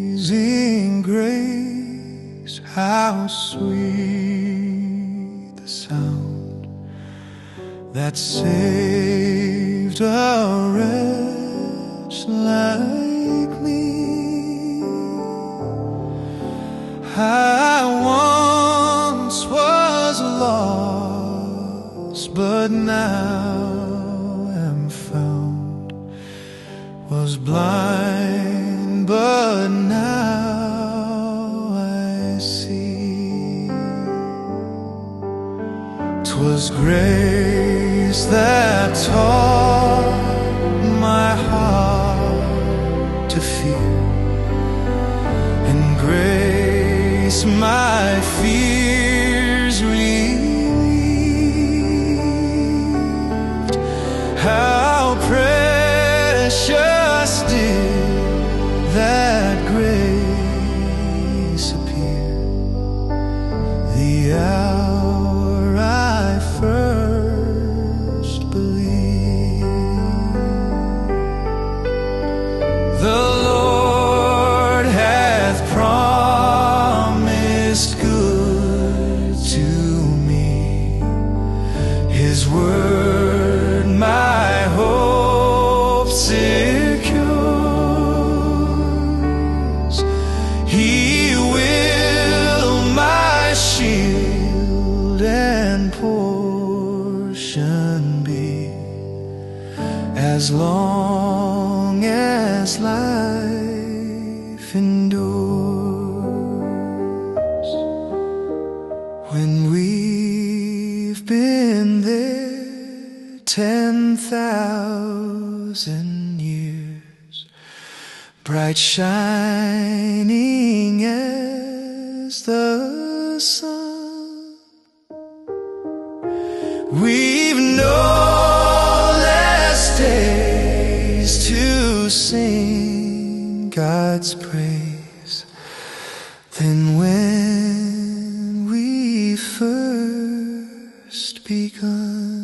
Amazing grace, how sweet the sound that saved a wretch like me. I once was lost, but now am found, was blind, but now I see. 'Twas grace that taught my heart to fear, and grace my fears relieved. How precious did that grace appear the hour I first believed. The Lord hath promised good to me, His word my hope secures. He will my shield and portion be, as long as life endures. When we've been there 10,000 years, bright shining as the sun, we've no less days to sing God's praise than when we first begun.